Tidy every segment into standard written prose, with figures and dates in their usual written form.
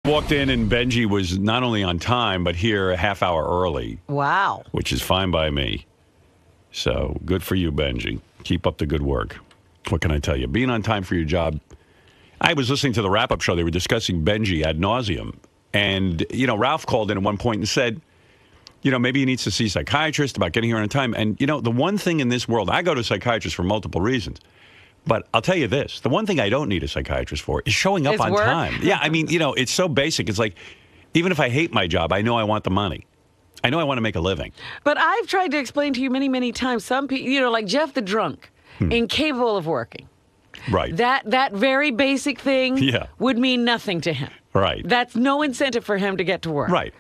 Walked in and Benji was not only on time, but here a half hour early. Wow. Which is fine by me. So good for you, Benji. Keep up the good work. What can I tell you? Being on time for your job. I was listening to the wrap-up show. They were discussing Benji ad nauseum. And, Ralph called in at one point and said, maybe he needs to see a psychiatrist about getting here on time. And, the one thing in this world, I go to a psychiatrist for multiple reasons. But I'll tell you this, the one thing I don't need a psychiatrist for is showing up on work? time. Yeah, I mean, it's so basic. It's like, even if I hate my job, I know I want the money. I know I want to make a living. But I've tried to explain to you many, many times, some people, like Jeff the drunk, incapable of working. Right. That very basic thing would mean nothing to him. Right. That's no incentive for him to get to work. Right.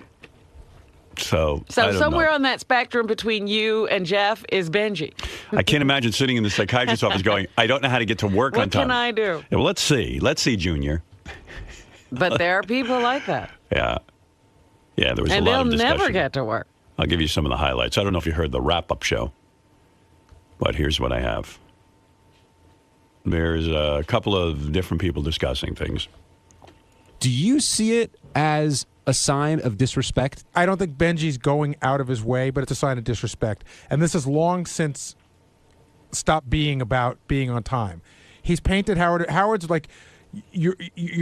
So somewhere on that spectrum between you and Jeff is Benji. I can't imagine sitting in the psychiatrist's office going, I don't know how to get to work on time. What can I do? Yeah, well, let's see. Let's see, Junior. But there are people like that. Yeah. Yeah, there was a lot of discussion. And they'll never get to work. I'll give you some of the highlights. I don't know if you heard the wrap-up show, but here's what I have. There's a couple of different people discussing things. Do you see it as a sign of disrespect? I don't think Benji's going out of his way, but it's a sign of disrespect. And this has long since stopped being about being on time. He's painted Howard. Howard's like, you're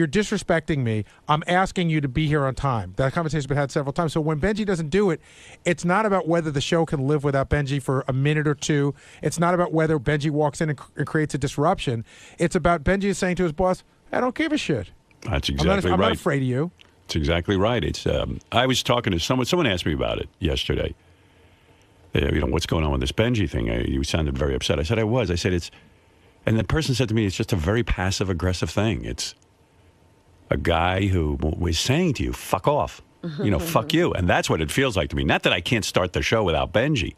disrespecting me. I'm asking you to be here on time. That conversation's been had several times. So when Benji doesn't do it, it's not about whether the show can live without Benji for a minute or two. It's not about whether Benji walks in and creates a disruption. It's about Benji saying to his boss, I don't give a shit. That's exactly right. I'm not afraid of you. That's exactly right. It's. I was talking to someone. Someone asked me about it yesterday. What's going on with this Benji thing? You sounded very upset. I said I was. I said it's. And the person said to me, it's just a very passive-aggressive thing. It's a guy who was saying to you, fuck off. Fuck you. And that's what it feels like to me. Not that I can't start the show without Benji.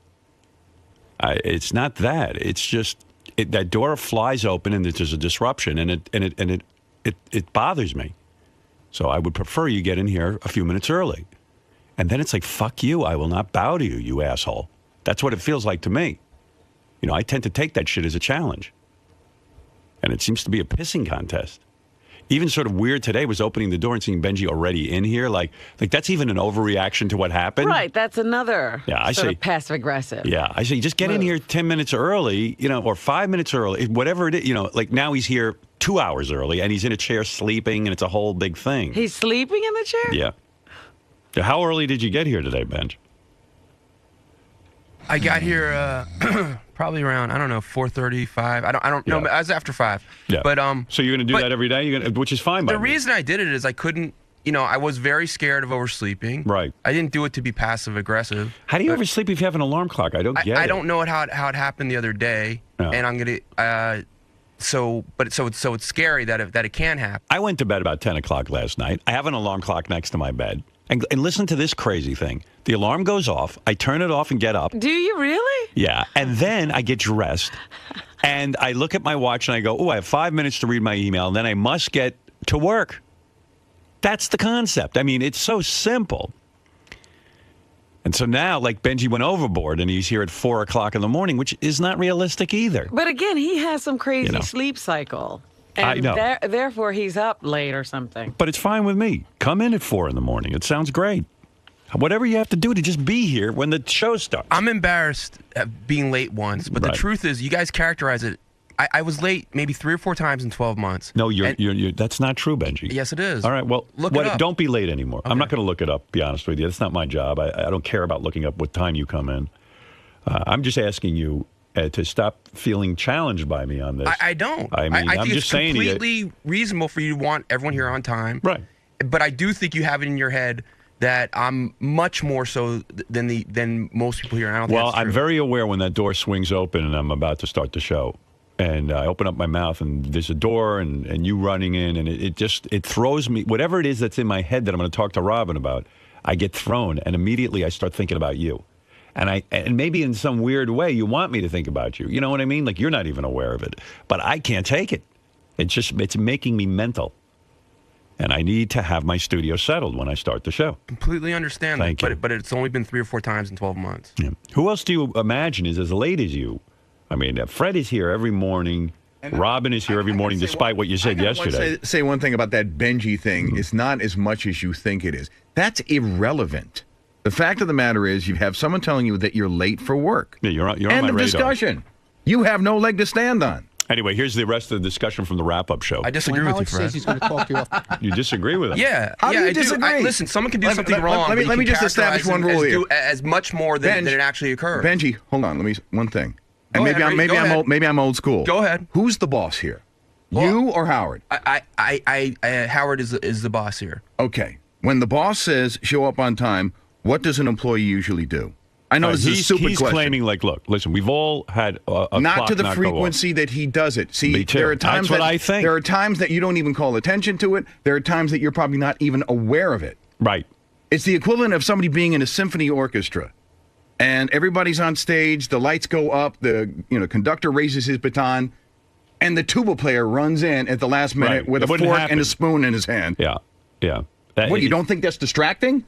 It's not that. It's just that door flies open and there's a disruption, and it bothers me. So I would prefer you get in here a few minutes early. And then it's like, fuck you. I will not bow to you, you asshole. That's what it feels like to me. I tend to take that shit as a challenge. And it seems to be a pissing contest. Even sort of weird today was opening the door and seeing Benji already in here. Like that's even an overreaction to what happened. Right, that's another sort of passive-aggressive. Yeah, I say just get in here 10 minutes early, or 5 minutes early, whatever it is. Like now he's here 2 hours early and he's in a chair sleeping and it's a whole big thing. He's sleeping in the chair? Yeah. How early did you get here today, Benj? I got here probably around 4:35. I don't know. I was after 5. Yeah. But so you're going to do that every day, which is fine. The reason I did it is I couldn't. I was very scared of oversleeping. Right. I didn't do it to be passive aggressive. How do you oversleep if you have an alarm clock? I don't get it. I don't know how it happened the other day, and I'm gonna. So it's scary that it can happen. I went to bed about 10 o'clock last night. I have an alarm clock next to my bed. And listen to this crazy thing. The alarm goes off. I turn it off and get up. Do you really? Yeah. And then I get dressed. And I look at my watch and I go, I have 5 minutes to read my email. And then I must get to work. That's the concept. I mean, it's so simple. And so now, Benji went overboard and he's here at 4 o'clock in the morning, which is not realistic either. But again, he has some crazy sleep cycle. And I know. Therefore, he's up late or something. But it's fine with me. Come in at 4 in the morning. It sounds great. Whatever you have to do to just be here when the show starts. I'm embarrassed at being late once, but the truth is, you guys characterize it. I was late maybe 3 or 4 times in 12 months. No, that's not true, Benji. Yes, it is. All right, well, look it up. Don't be late anymore. Okay. I'm not going to look it up, be honest with you. That's not my job. I don't care about looking up what time you come in. I'm just asking you to stop feeling challenged by me on this. I don't. I mean, I think just it's saying completely reasonable for you to want everyone here on time. Right. But I do think you have it in your head that I'm much more so than most people here. I don't think that's true. I'm very aware when that door swings open and I'm about to start the show. And I open up my mouth and there's a door and you running in and it throws me, whatever it is that's in my head that I'm going to talk to Robin about, I get thrown and immediately I start thinking about you. And maybe in some weird way you want me to think about you. You know what I mean? Like you're not even aware of it. But I can't take it. It's making me mental. And I need to have my studio settled when I start the show. Completely understand Thank that. you. But it's only been 3 or 4 times in 12 months. Yeah. Who else do you imagine is as late as you? I mean, Fred is here every morning. Robin is here every morning, despite what you said yesterday. Say one thing about that Benji thing. It's not as much as you think it is. That's irrelevant. The fact of the matter is, you have someone telling you that you're late for work. Yeah, you're on End my of radar. discussion. You have no leg to stand on. Anyway, here's the rest of the discussion from the wrap-up show. I disagree with you, Fred. Says he's going to talk to you off. You disagree with him? Yeah. How do you I disagree? listen, someone can do something wrong. Let me just establish one rule here. As much more than it actually occurred. Benji, hold on. One thing. And Go ahead. maybe I'm old school. Go ahead. Who's the boss here? Well, You or Howard? Howard is the boss here. Okay. When the boss says show up on time, what does an employee usually do? I know this is a stupid he's question. claiming, like, look, listen, we've all had a not clock to the not go off. frequency that he does it. See, Me too. there are times That's what I think. There are times that you don't even call attention to it. There are times that you're probably not even aware of it. Right. It's the equivalent of somebody being in a symphony orchestra, and everybody's on stage. The lights go up. The conductor raises his baton, and the tuba player runs in at the last minute Right. with It a wouldn't fork happen. and a spoon in his hand. Yeah. What, you don't think that's distracting?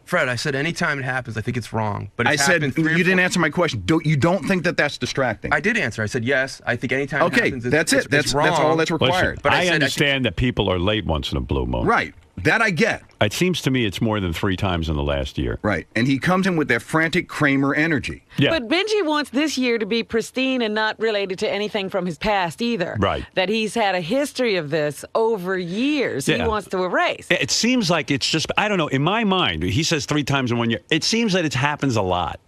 Fred, I said anytime it happens, I think it's wrong. But I it's said happened three or you didn't four- answer my question. You don't think that that's distracting? I did answer. I said yes. I think anytime it Okay, happens, that's it. it's wrong. That's all that's Listen, required. But I I said I understand that people are late once in a blue moon. Right. That I get. It seems to me it's more than 3 times in the last year. Right. And he comes in with that frantic Kramer energy. Yeah. But Benji wants this year to be pristine and not related to anything from his past either. Right. That he's had a history of this over years. Yeah. He wants to erase. It seems like it's just, I don't know, in my mind, he says 3 times in 1 year. It seems that it happens a lot.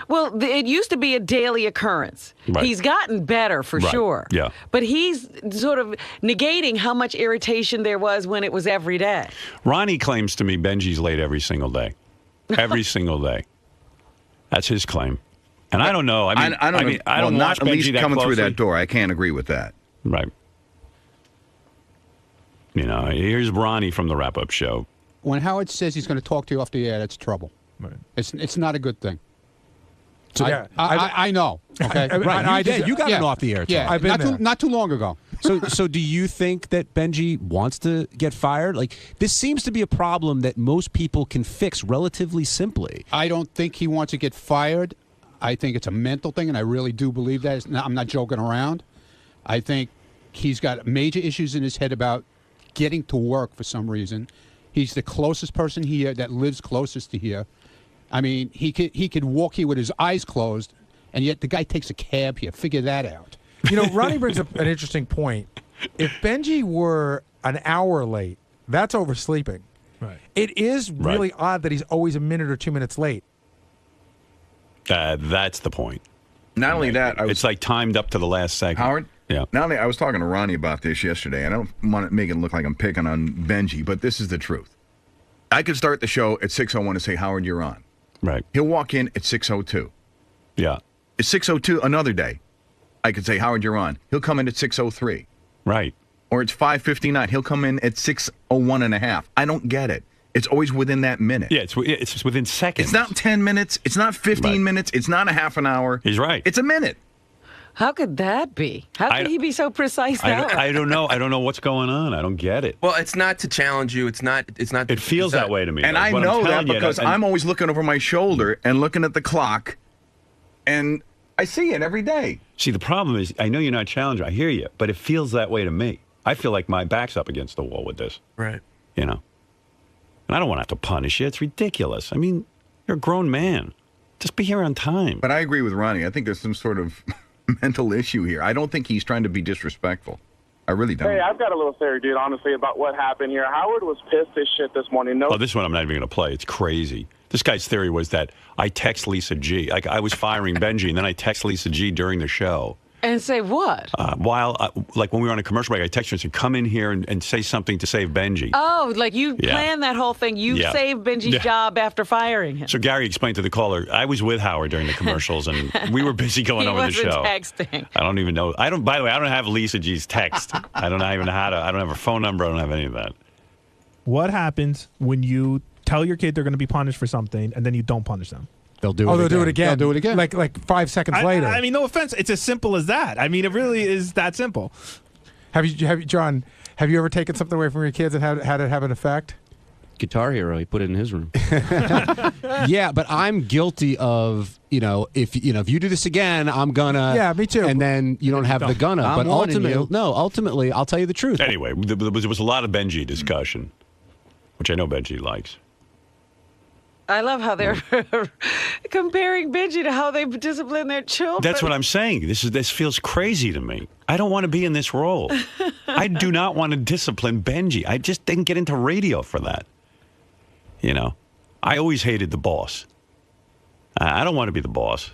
Well, it used to be a daily occurrence. Right. He's gotten better for Right. sure. Yeah. But he's sort of negating how much irritation there was when it was every day. Ronnie claims to me Benji's late every single day. Every single day. That's his claim. And I don't know. I don't know. I don't not watch at least Benji that coming through closely. that door. I can't agree with that. Right. Here's Ronnie from the wrap-up show. When Howard says he's going to talk to you off the air, that's trouble. Right. It's not a good thing. So, I know. Okay. I did. You got it off the air. Yeah, I've been not too long ago. So do you think that Benji wants to get fired? Like, this seems to be a problem that most people can fix relatively simply. I don't think he wants to get fired. I think it's a mental thing, and I really do believe that. I'm not joking around. I think he's got major issues in his head about getting to work for some reason. He's the closest person here that lives closest to here. I mean, he could walk here with his eyes closed, and yet the guy takes a cab here. Figure that out. Ronnie brings up an interesting point. If Benji were an hour late, that's oversleeping. Right. It is really odd that he's always a minute or 2 minutes late. That's the point. Not only that, It's like timed up to the last second. Howard? Yeah. Not only I was talking to Ronnie about this yesterday, and I don't want to make it look like I'm picking on Benji, but this is the truth. I could start the show at 6:01 and say, Howard, you're on. Right. He'll walk in at 6:02. Yeah. At 6:02 another day, I could say, Howard, you're on. He'll come in at 6:03. Right. Or it's 5:59. He'll come in at 6:01 and a half. I don't get it. It's always within that minute. Yeah, it's just within seconds. It's not 10 minutes. It's not 15 minutes. It's not a half an hour. He's right. It's a minute. How could that be? How could he be so precise that way? I don't know. I don't know what's going on. I don't get it. Well, it's not to challenge you. It's not. It feels that way to me. And though. I What I'm know that telling you, because I'm always looking over my shoulder and looking at the clock, and I see it every day. See, the problem is, I know you're not challenging. I hear you, but it feels that way to me. I feel like my back's up against the wall with this. Right. And I don't want to have to punish you. It's ridiculous. I mean, you're a grown man. Just be here on time. But I agree with Ronnie. I think there's some sort of mental issue here. I don't think he's trying to be disrespectful. I really don't. Hey, I've got a little theory, dude, honestly, about what happened here. Howard was pissed as shit this morning. No, Oh, this one I'm not even going to play. It's crazy. This guy's theory was that I text Lisa G. Like, I was firing Benji, and then I text Lisa G during the show. And say what? Like when we were on a commercial break, I texted her and said, come in here and say something to save Benji. Oh, like you planned that whole thing. You saved Benji's job after firing him. So Gary explained to the caller, I was with Howard during the commercials, and we were busy going over the show. He wasn't texting. I don't even know. By the way, I don't have Lisa G's text. I don't even know how to. I don't have her phone number. I don't have any of that. What happens when you tell your kid they're going to be punished for something and then you don't punish them? They'll do it again. They'll do it again. Like 5 seconds later. I mean, no offense. It's as simple as that. I mean, it really is that simple. Have you, John, have you ever taken something away from your kids and had it have an effect? Guitar Hero, he put it in his room. Yeah, but I'm guilty of if you do this again, I'm gonna. Yeah, me too. And then you don't have the gonna. I'm But warning you. ultimately, I'll tell you the truth. Anyway, there was a lot of Benji discussion, which I know Benji likes. I love how they're comparing Benji to how they discipline their children. That's what I'm saying. This feels crazy to me. I don't want to be in this role. I do not want to discipline Benji. I just didn't get into radio for that. I always hated the boss. I don't want to be the boss.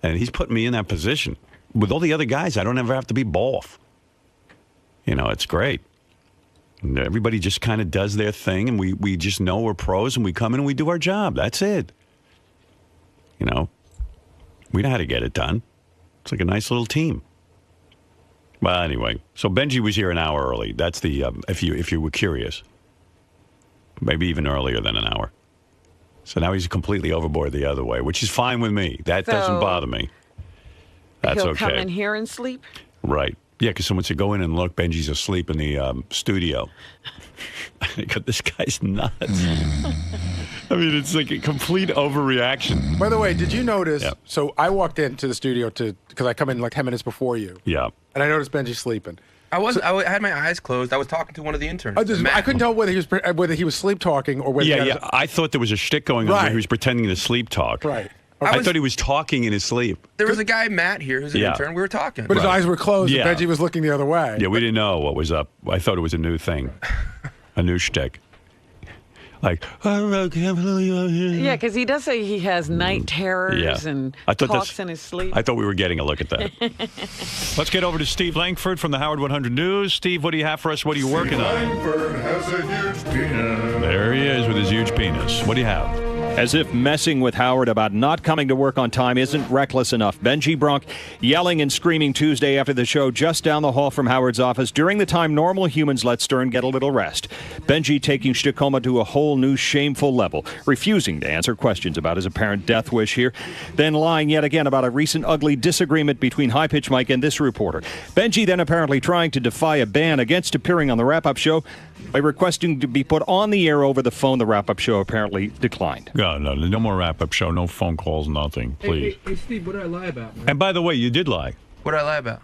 And he's putting me in that position. With all the other guys, I don't ever have to be boss. It's great. And everybody just kind of does their thing, and we just know we're pros, and we come in and we do our job. That's it. We know how to get it done. It's like a nice little team. Well, anyway, so Benji was here an hour early. That's the if you were curious, maybe even earlier than an hour. So now he's completely overboard the other way, which is fine with me. That doesn't bother me. That's He'll okay. come in here and sleep? Right. Yeah, because someone said, go in and look, Benji's asleep in the studio. I go, this guy's nuts. I mean, it's like a complete overreaction. By the way, did you notice? Yeah. So I walked into the studio because I come in like 10 minutes before you. Yeah. And I noticed Benji sleeping. I had my eyes closed. I was talking to one of the interns. I couldn't tell whether he was sleep talking or whether. Yeah. I thought there was a shtick going on where he was pretending to sleep talk. Right. I thought he was talking in his sleep. There was a guy, Matt, here, who's an intern. We were talking. But his eyes were closed, Yeah. and Benji was looking the other way. Yeah, we didn't know what was up. I thought it was a new thing, a new shtick. Like, I can't believe I'm here. Yeah, because he does say he has night terrors and talks in his sleep. I thought we were getting a look at that. Let's get over to Steve Langford from the Howard 100 News. Steve, what do you have for us? What are you working on? Langford has a huge penis. There he is with his huge penis. What do you have? As if messing with Howard about not coming to work on time isn't reckless enough. Benji Bronk yelling and screaming Tuesday after the show just down the hall from Howard's office during the time normal humans let Stern get a little rest. Benji taking Stakoma to a whole new shameful level, refusing to answer questions about his apparent death wish here, then lying yet again about a recent ugly disagreement between High Pitch Mike and this reporter. Benji then apparently trying to defy a ban against appearing on the wrap-up show by requesting to be put on the air over the phone. The wrap-up show apparently declined. No more wrap-up show, no phone calls, nothing, please. Hey, Steve, what did I lie about, man? And by the way, you did lie. What did I lie about?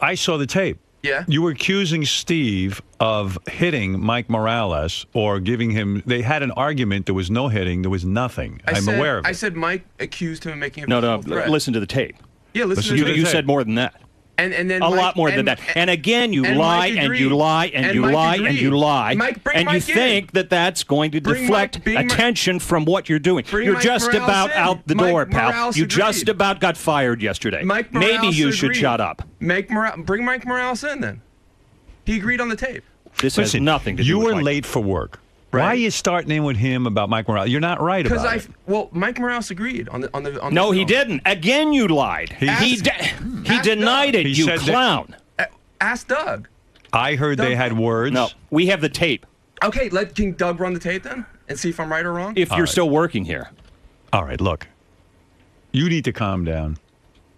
I saw the tape. Yeah? You were accusing Steve of hitting Mike Morales or giving him... They had an argument. There was no hitting. There was nothing. I'm aware of it. I said Mike accused him of making a No, threat. listen to the tape. Yeah, listen to the tape. You said more than that. And then a Mike, lot more than that. And again, you lie and you lie and you lie and you lie. And you think that that's going to deflect attention from what you're doing. You're just about out the door, pal. You just about got fired yesterday. Maybe you should shut up. Bring Mike Morales in then. He agreed on the tape. This has nothing to do with You were Mike. late for work. Right. Why are you starting in with him about Mike Morales? You're not right about it. Mike Morales agreed on the No, film. he didn't. Again, you lied. He denied it, you clown. Ask Doug. I heard they had words. No, we have the tape. Okay, can Doug run the tape then and see if I'm right or wrong? If you're still working here. All right, look. You need to calm down.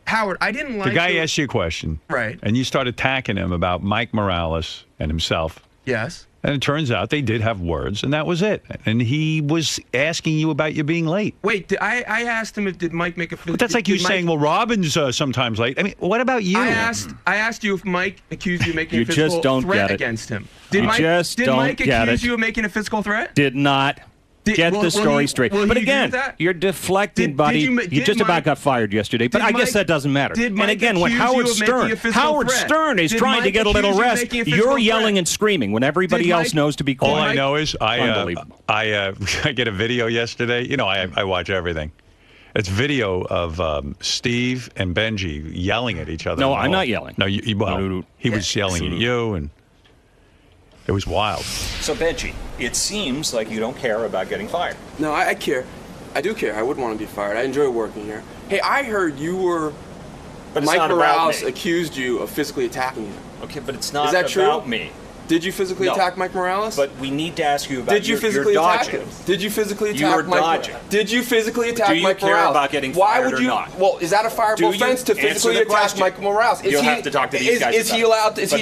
Howard, I didn't like the guy asked you a question. Right. And you started attacking him about Mike Morales and himself. Yes. And it turns out they did have words, and that was it. And he was asking you about you being late. Wait, I asked him did Mike make a... But that's like you saying, well, Robin's sometimes late. I mean, what about you? I asked you if Mike accused you of making a physical just don't threat get it. against him. Did Mike accuse you of making a physical threat? Did not. Get the story straight. But again, you're deflecting, buddy. You just about got fired yesterday, but I guess that doesn't matter. And again, when Howard Stern is trying to get a little rest, you're yelling and screaming when everybody else knows to be quiet. All I know is I get a video yesterday. You know, I watch everything. It's video of Steve and Benji yelling at each other. No, I'm not yelling. No, he was yelling at you, and it was wild. So, Benji, it seems like you don't care about getting fired. No, I care. I do care. I wouldn't want to be fired. I enjoy working here. Hey, I heard you were... But Mike Morales accused you of physically attacking him. Okay, but it's not Is that about true? me. Did you physically attack Mike Morales? But we need to ask you about Did you physically attack him? Did you physically attack Mike Morales? Did you physically attack Mike Morales? Do you care about getting fired or not? Well, is that a fireable offense to physically attack Mike Morales? You'll have to talk to these guys. Is he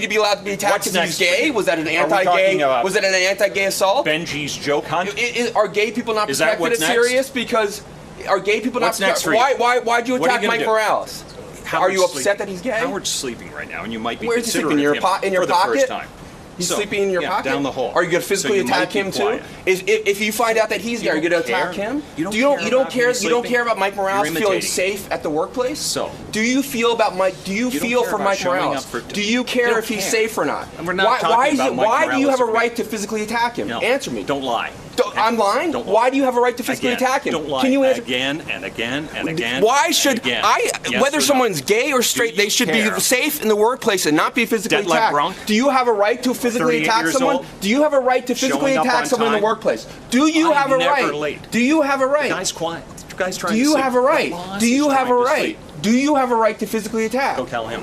to be allowed to be attacked because he's gay? Was that an anti-gay assault? Benji's joke hunt? Are gay people not protected as serious because Are gay people What's not? next for you? Why'd you What are attack you gonna Mike do? Morales? Are you upset that he's gay? Howard's sleeping right now, and you might be Where is he considering sleeping? him In your for the pocket? first time. He's So, sleeping in your yeah, pocket? down the hall. Are you going to physically So you attack might be him too? quiet. If you find out that he's gay, are you going to attack him? You don't care care about Mike Morales You're feeling imitating. safe at the workplace? So, do you feel about Mike? Do you don't feel care for about Mike showing Morales? up for- Do you care You don't if he's care. safe or not? And we're not talking about Mike why do you have a Morales. right to physically attack him? No. Answer me. Don't lie. I'm lying? Don't lie. Why do you have a right to physically Again, attack him? Don't lie. Can you answer? Again and again and again. Why should and again. I? Yes Whether or no? someone's gay or straight, you they should care? be safe in the workplace and not be physically Detlef attacked. Brunk, Do you have a right to physically 38 attack years someone? old, Do you have a right to physically showing up attack on someone in the time. workplace? Do you have a never right? late. Do you have a right? The guy's quiet. The guy's trying Do to you sleep. have a right? The boss Do is you have a trying to right? sleep. Do you have a right to physically attack? Go tell him.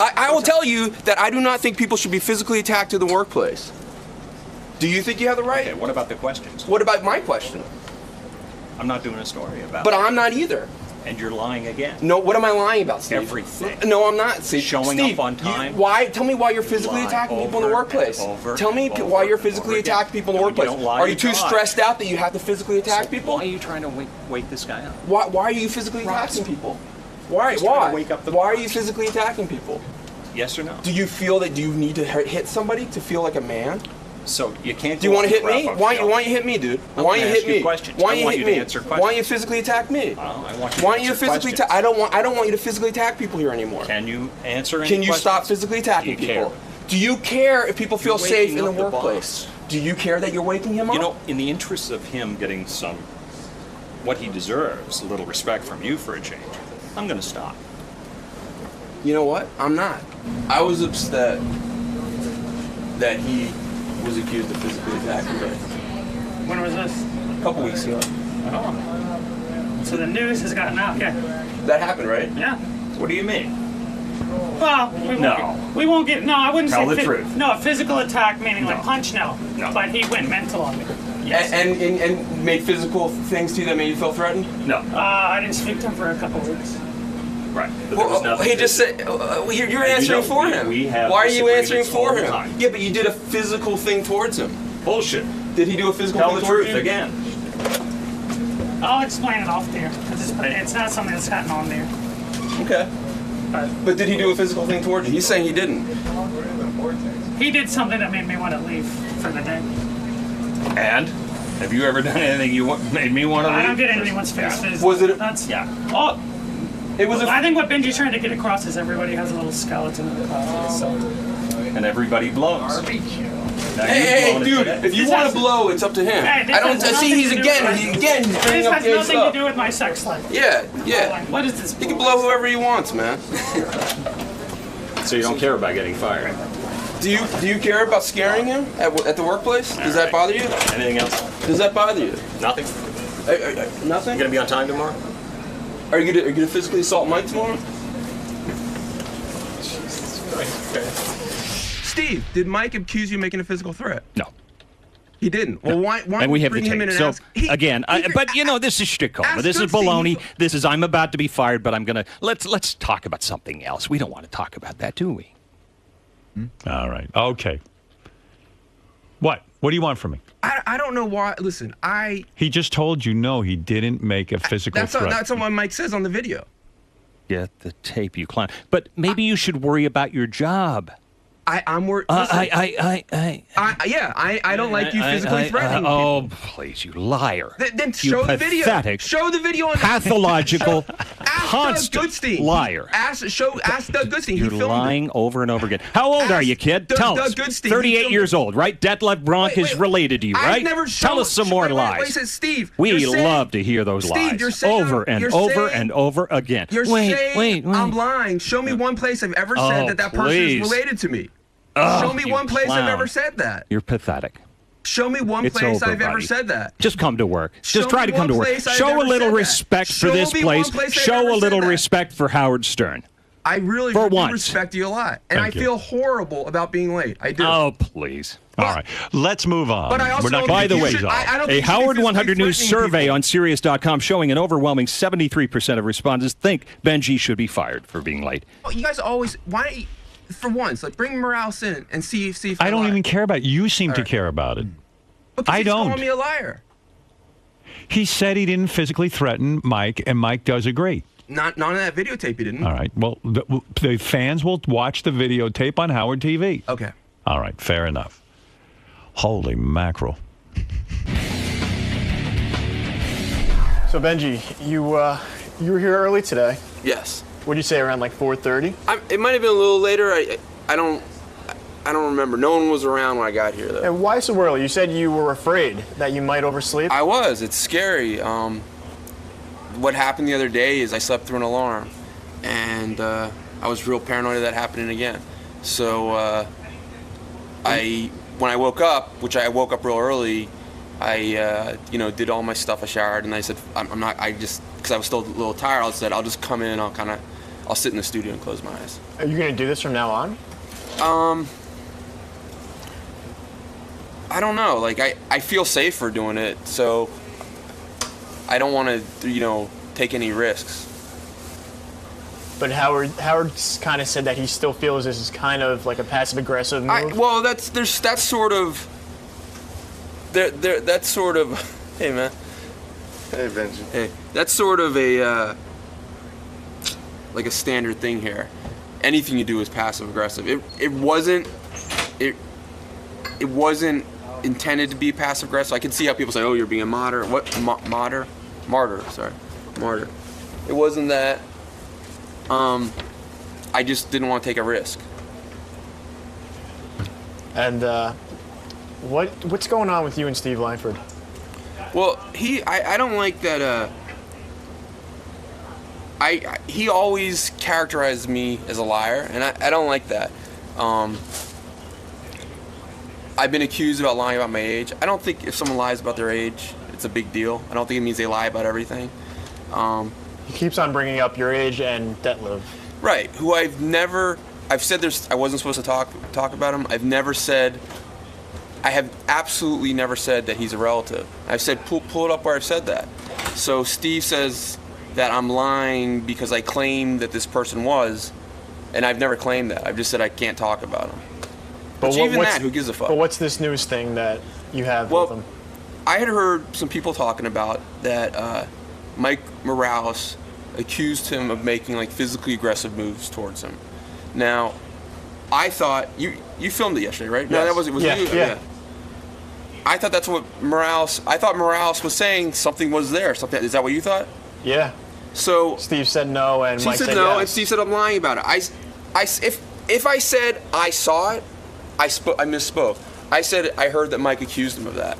I will tell you that I do not think people should be physically attacked in the workplace. Do you think you have the right? Okay, what about the questions? What about my question? I'm not doing a story about But it. I'm not either. And you're lying again. No, what am I lying about, Steve? Everything. No, I'm not. Steve, Showing Steve, up on time. Tell me why you're physically Lie attacking people in the over workplace. and over Tell me and over why you're and physically over again. attacking people in the No, workplace. you don't lie, Are you you too lie. stressed out that you have to physically attack people? Why are you trying to wake this guy up? Why are you physically attacking people? Why? He's trying Why? to wake up the Why are boss. you physically attacking people? Yes or no? Do you feel that you need to hit somebody to feel like a man? So you can't. Do you want to hit wrap me? up Why show. don't you hit me, dude? I'm Why gonna you ask hit you me? questions. Why I you want hit you to me? answer Why questions. don't you physically attack me? I want you Why to don't you answer physically? questions. I don't want you to physically attack people here anymore. Can you answer any Can you questions? stop physically attacking Do you people? care? Do you care if people feel You're safe waking in the up the workplace? boss. Do you care that you're waking him up? You know, in the interests of him getting what he deserves, a little respect from you for a change, I'm going to stop. You know what? I'm not. I was upset that he was accused of physically attacking me When was this? a couple weeks ago. Oh. So the news has gotten out. Yeah. That happened, right? Yeah. What do you mean? Well, we won't get. No, I wouldn't Tell say the truth. No, a physical attack meaning like No. punch. No. But he went mental on me. Yes. And made physical things to you that made you feel threatened? No. I didn't speak to him for a couple of weeks. Right. But there was nothing he just said you're answering for him. Why are you answering for him? Yeah, but you did a physical thing towards him. Bullshit. Did he do a physical Tell thing the towards truth you? again. I'll explain it off there because it's not something that's gotten on there. Okay. But did he do a physical thing towards you? He's saying he didn't. He did something that made me want to leave for the day. And have you ever done anything made me want to leave? I don't get in anyone's face. Was it? That's Yeah. Oh, it was. I think what Benji's trying to get across is everybody has a little skeleton in the closet. So. And everybody blows. Now, Hey, you've blown it dude! today. If you want to blow, it's up to him. Hey, this I don't has see. nothing He's to do again. with- He's This bringing up has gay nothing stuff. to do with my sex life. Yeah. What is this? He can blow whoever he wants, man. So you don't care about getting fired? Do you care about scaring him at the workplace? Does that bother you? Anything else? Does that bother you? Nothing. Nothing. You gonna be on time tomorrow? Are you gonna physically assault Mike tomorrow? Steve, did Mike accuse you of making a physical threat? No. He didn't. Well, why And we have the bring him in tape. and So ask? again, but you know, this is shtickle. Ask This is Goodstein. baloney. This is I'm about to be fired, but I'm gonna let's talk about something else. We don't want to talk about that, do we? All right. Okay. What? What do you want from me? I don't know why. Listen, He just told you no, he didn't make a physical threat. that's what Mike says on the video. Get the tape, you clown. But maybe you should worry about your job. I'm worried. I don't like you physically threatening oh, please, you liar. Then You show the video. pathetic, Show the video on pathological, Ask constant Doug Goodstein. liar. Ask Doug Goodstein. You're He filmed lying over and over again. How old are you, kid? Tell us. Doug Goodstein, 38 years old, right? Detlef Brunk is related to you, I've right? never Tell us some more lies. Wait, says Steve. We you're saying- love to hear those Steve, you're lies saying over and you're over saying- and over again. You're wait, saying I'm lying. Show me one place I've ever said that person please. is related to me. Oh, Show me you one place I've clown. ever said that. You're pathetic. Show me one It's place over, I've ever buddy. said that. Just come to work. Show Just try me to come one to work. place I've Show a ever little said that. respect for Show this me one place. place I've Show ever a little said that. respect for Howard Stern. I really For do once. respect you a lot. And Thank I you. feel horrible about being late. I do. Oh, please. All right. Let's move on. But I also We're not don't gonna By the get way, these off. I don't a think you should Howard be 100 News threatening survey people. on Sirius.com showing an overwhelming 73% of respondents think Benji should be fired for being late. You guys always why for once bring Morales in and see if I don't lie. even care about it. You seem to right. care about it. Because I he's don't. calling me a liar. He said he didn't physically threaten Mike, and Mike does agree. Not on that videotape, he didn't. All right. Well, the fans will watch the videotape on Howard TV. Okay. All right. Fair enough. Holy mackerel. So Benji, you were here early today. Yes. What'd you say, around like 4:30? It might have been a little later. I don't remember. No one was around when I got here, though. And why so early? You said you were afraid that you might oversleep. I was. It's scary. What happened the other day is I slept through an alarm, and I was real paranoid of that happening again. So when I woke up, which I woke up real early, I did all my stuff. I showered, and I said because I was still a little tired. I said I'll just come in. I'll sit in the studio and close my eyes. Are you gonna do this from now on? I don't know. Like I feel safer doing it, so I don't want to take any risks. But Howard's kind of said that he still feels this is kind of like a passive aggressive move. Well, that's sort of. That's sort of. Hey man. Hey Benji. Hey, that's sort of a like a standard thing here. Anything you do is passive aggressive. It wasn't intended to be passive aggressive. I can see how people say, "Oh, you're being a martyr." What martyr? Sorry, martyr. It wasn't that. I just didn't want to take a risk. And what's going on with you and Steve Langford? Well, I don't like that. He always characterized me as a liar, and I don't like that. I've been accused about lying about my age. I don't think if someone lies about their age, it's a big deal. I don't think it means they lie about everything. He keeps on bringing up your age and Dell'Abate. Right, who I've said I wasn't supposed to talk about him. I have absolutely never said that he's a relative. I've said, pull it up where I've said that. So Steve says that I'm lying because I claimed that this person was, and I've never claimed that. I've just said I can't talk about him. But even that, who gives a fuck? But what's this news thing that you have with him? I had heard some people talking about that Mike Morales accused him of making like physically aggressive moves towards him. Now, I thought you filmed it yesterday, right? Yes. No, that was you. Yeah. I thought that's what I thought Morales was saying something was there. Something, is that what you thought? Yeah. So Steve said no, and Mike said no, yes. and Steve said I'm lying about it. If I said I saw it, I misspoke. I said I heard that Mike accused him of that,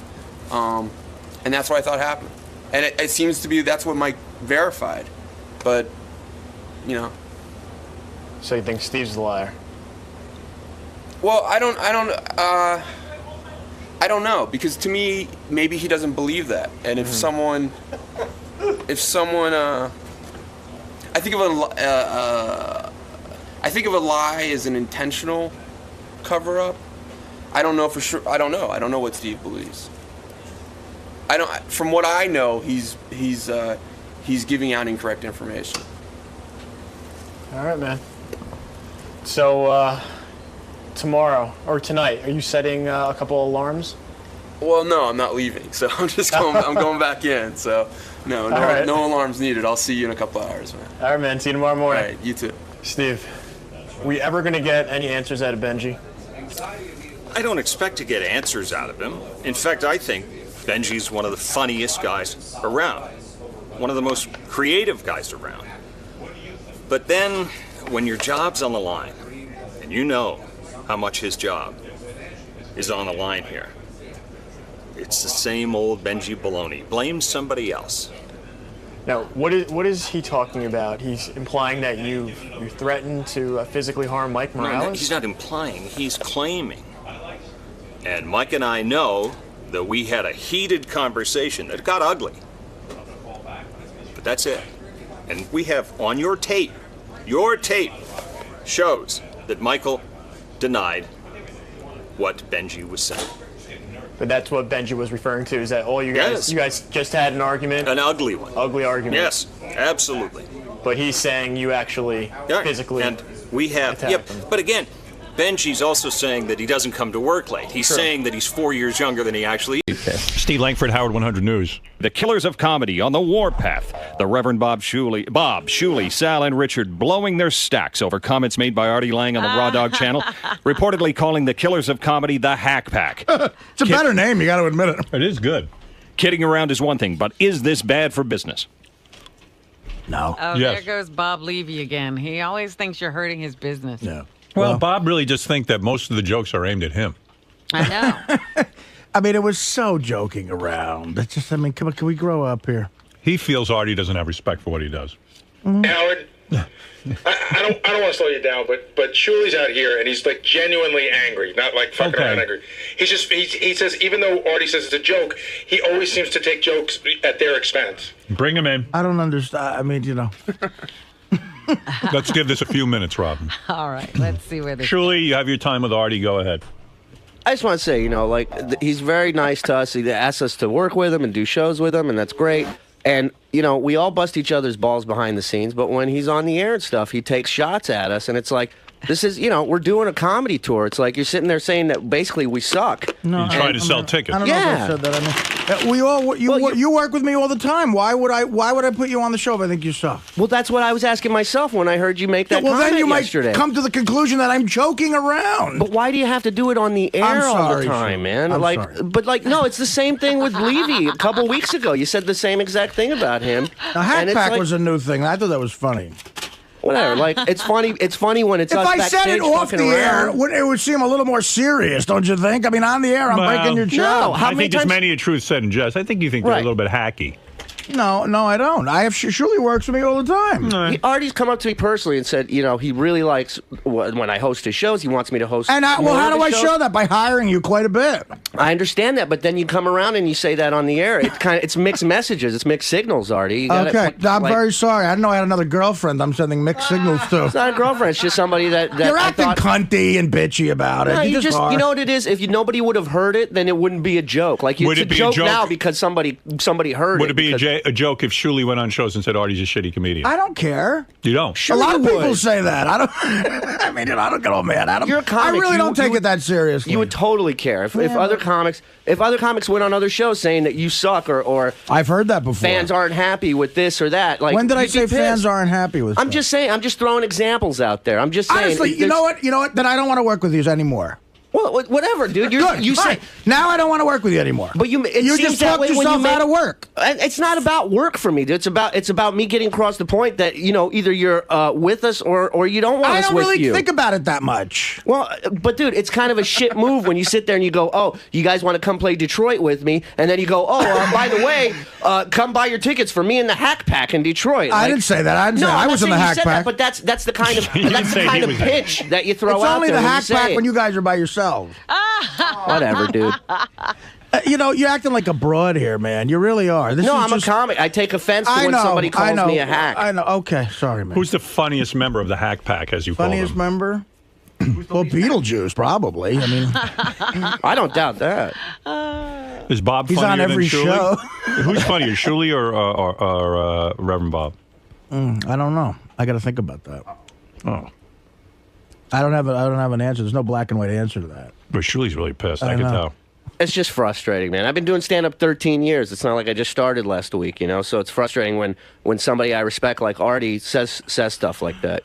and that's what I thought happened. And it seems to be that's what Mike verified, but So you think Steve's the liar? Well, I don't know, because to me maybe he doesn't believe that, and if someone, I think of a lie as an intentional cover-up. I don't know for sure. I don't know what Steve believes. From what I know, he's giving out incorrect information. All right, man. So tomorrow or tonight, are you setting a couple alarms? Well, no, I'm not leaving, so I'm just going. I'm going back in. So no alarms needed. I'll see you in a couple hours, man. All right, man. See you tomorrow morning. All right, you too. Steve, we ever gonna get any answers out of Benji? I don't expect to get answers out of him. In fact, I think Benji's one of the funniest guys around. One of the most creative guys around. But then, when your job's on the line, and you know how much his job is on the line here, it's the same old Benji baloney. Blame somebody else. Now, what is he talking about? He's implying that you threatened to physically harm Mike Morales? No, he's not implying, he's claiming. And Mike and I know that we had a heated conversation that got ugly. But that's it. And we have on your tape shows that Michael denied what Benji was saying. But that's what Benji was referring to, is that all you guys just had an argument? An ugly one. Ugly argument. Yes, absolutely. But he's saying you actually physically and we have attacked him. But again, Benji's also saying that he doesn't come to work late. He's saying that he's 4 years younger than he actually is. Steve Langford, Howard 100 News. The killers of comedy on the warpath. The Reverend Bob, Shuley, Sal, and Richard blowing their stacks over comments made by Artie Lang on the Raw Dog channel, reportedly calling the killers of comedy the Hack Pack. It's a better name, you got to admit it. It is good. Kidding around is one thing, but is this bad for business? No. Oh, Yes. there goes Bob Levy again. He always thinks you're hurting his business. Yeah. Well, Bob really just think that most of the jokes are aimed at him. I know. I mean, it was so joking around. It's just, I mean, come on, can we grow up here? He feels Artie doesn't have respect for what he does. Howard, I don't want to slow you down, but Shuley's out here and he's like genuinely angry, not like fucking around angry. He says even though Artie says it's a joke, he always seems to take jokes at their expense. Bring him in. I don't understand. I mean, you know. Let's give this a few minutes, Robin. All right, let's see where this Shuley, you have your time with Artie. Go ahead. I just want to say, he's very nice to us. He asks us to work with him and do shows with him, and that's great. And, we all bust each other's balls behind the scenes, but when he's on the air and stuff, he takes shots at us, and it's like, this is, we're doing a comedy tour. It's like you're sitting there saying that basically we suck. No, You're trying to sell tickets. I don't know if I said that. I mean, you work with me all the time. Why would I put you on the show if I think you suck? Well, that's what I was asking myself when I heard you make that well, comment then you yesterday. might come to the conclusion that I'm joking around. But why do you have to do it on the air all the time, man? I'm sorry. But no, it's the same thing with Levy. A couple weeks ago, you said the same exact thing about him. The Hack Pack was a new thing. I thought that was funny. Whatever. It's funny. It's funny when it's if us I said it backstage off fucking the air, around. it would seem a little more serious, don't you think? I mean, on the air, I'm breaking your job. I think there's many a truth said in jest. I think you think they're a little bit hacky. No, I don't. I have Shuley works with me all the time. Artie's come up to me personally and said, he really likes when I host his shows. He wants me to host. And how do I show that? By hiring you quite a bit. I understand that, but then you come around and you say that on the air. It's mixed messages. It's mixed signals, Artie. You gotta, I'm very sorry. I didn't know I had another girlfriend I'm sending mixed signals to. It's not a girlfriend. It's just somebody that You're acting cunty and bitchy about it. No, you just are. You know what it is? If nobody would have heard it, then it wouldn't be a joke. Like it's a joke now because somebody heard it. Would it be a joke if Shuley went on shows and said Artie's a shitty comedian? I don't care. You don't? A lot of people say that. I don't. I mean, I don't get all mad at them. You're a comic. I really don't take it that seriously. You would totally care if other comics went on other shows saying that you suck or I've heard that before. Fans aren't happy with this or that. Like, when did I say fans aren't happy with? I'm just saying. I'm just throwing examples out there. I'm just saying. Honestly, you know what? Then I don't want to work with you anymore. Well, whatever, dude. You say now I don't want to work with you anymore. But you just talked yourself out of work. It's not about work for me, dude. It's about me getting across the point that either you're with us or you don't want us with you. I don't really think about it that much. Well, but dude, it's kind of a shit move when you sit there and you go, "Oh, you guys want to come play Detroit with me?" And then you go, "Oh, by the way, come buy your tickets for me and the Hack Pack in Detroit." I didn't say that. I was in the Hack Pack. But that's the kind of pitch that you throw out there. It's only the Hack Pack when you guys are by yourselves. Whatever, dude. You're acting like a broad here, man. You really are. I'm a comic. I take offense to when somebody calls me a hack. I know. Okay, sorry, man. Who's the funniest member of the Hack Pack, as you call them? Funniest member? Well, Beetlejuice, probably. I mean, I don't doubt that. Is Bob He's funnier on every than Shuley? show. Who's funnier, Shuley or Reverend Bob? I don't know. I got to think about that. Oh. I don't have an answer. There's no black and white answer to that. But Shuley's really pissed. I can tell. It's just frustrating, man. I've been doing stand-up 13 years. It's not like I just started last week, So it's frustrating when somebody I respect like Artie says stuff like that,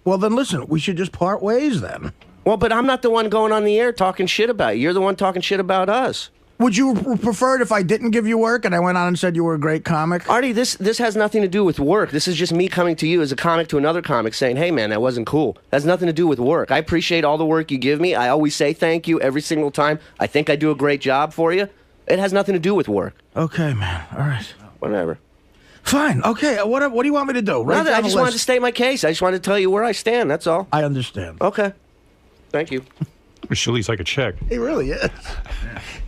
Well, then listen, we should just part ways then. Well, but I'm not the one going on the air talking shit about you. You're the one talking shit about us. Would you prefer it if I didn't give you work and I went on and said you were a great comic? Artie, this has nothing to do with work. This is just me coming to you as a comic to another comic saying, hey, man, that wasn't cool. That has nothing to do with work. I appreciate all the work you give me. I always say thank you every single time. I think I do a great job for you. It has nothing to do with work. Okay, man. All right. Whatever. Fine. Okay. What do you want me to do? Nothing. I just wanted to state my case. I just wanted to tell you where I stand. That's all. I understand. Okay. Thank you. Shirley's like a chick. He really is.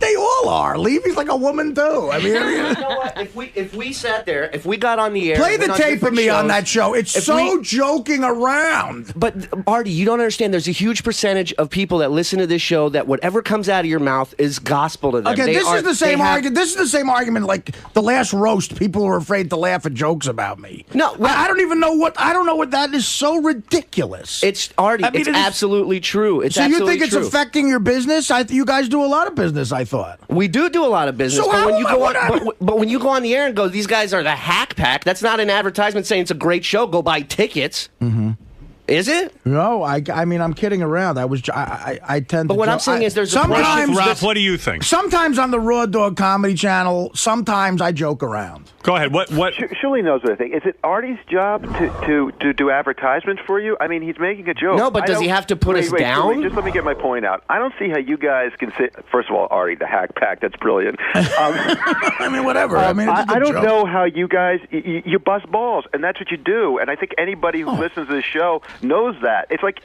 They all are. Levy's like a woman too. I mean, you know what? If we sat there, if we got on the air, play the went on tape of different me on shows, that show. It's so joking around. But Artie, you don't understand. There's a huge percentage of people that listen to this show that whatever comes out of your mouth is gospel to them. Okay, this is the same argument. This is the same argument like the last roast. People were afraid to laugh at jokes about me. No, I don't even know what. I don't know what that is. So ridiculous. It's Artie. I mean, it's absolutely true. It's so you absolutely think it's true. affecting your business? You guys do a lot of business. I thought we do a lot of business. So but when how you am I- go what on, but when you go on the air and go, these guys are the hack pack. That's not an advertisement saying it's a great show. Go buy tickets. Mm-hmm. Is it? No, I mean I'm kidding around. I tend. But to what I'm saying is there's a sometimes Ralph, what do you think? Sometimes on the Raw Dog Comedy Channel, sometimes I joke around. Go ahead. What? Shirley knows what I think. Is it Artie's job to do advertisements for you? I mean, he's making a joke. No, but does he have to put us down? Shirley, just let me get my point out. I don't see how you guys can say. First of all, Artie, the hack pack, that's brilliant. I mean, whatever. I mean, it's a good I don't joke. know how you guys you bust balls, and that's what you do. And I think anybody who listens to this show knows that. It's like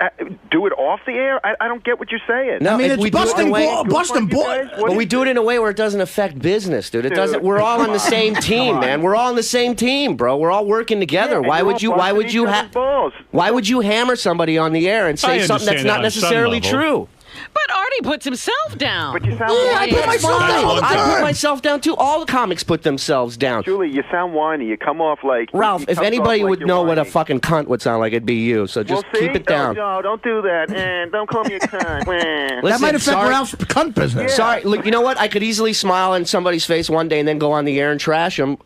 do it off the air. I don't get what you're saying. No, I mean, if it's we do it in a way- busting balls. But we do it in a way where it doesn't affect business, dude. It Dude, doesn't. We're all on the same team, man. We're all on the same team, bro. We're all working together. and Why you're would all you? Why busting would each you other's balls. Why would you hammer somebody on the air and say I something that's understand not that on some necessarily level. true? But Artie puts himself down. But you sound I put myself down all the I put time. myself down too. All the comics put themselves down. Julie, you sound whiny. You come off like Ralph, you if come anybody off like would you're know what a whiny. fucking cunt would sound like, it'd be you. So just Well, see? keep it down. No, don't do that. And don't call me a cunt. That Listen, might affect sorry- Ralph's cunt business. Sorry, look, you know what? I could easily smile in somebody's face one day and then go on the air and trash them,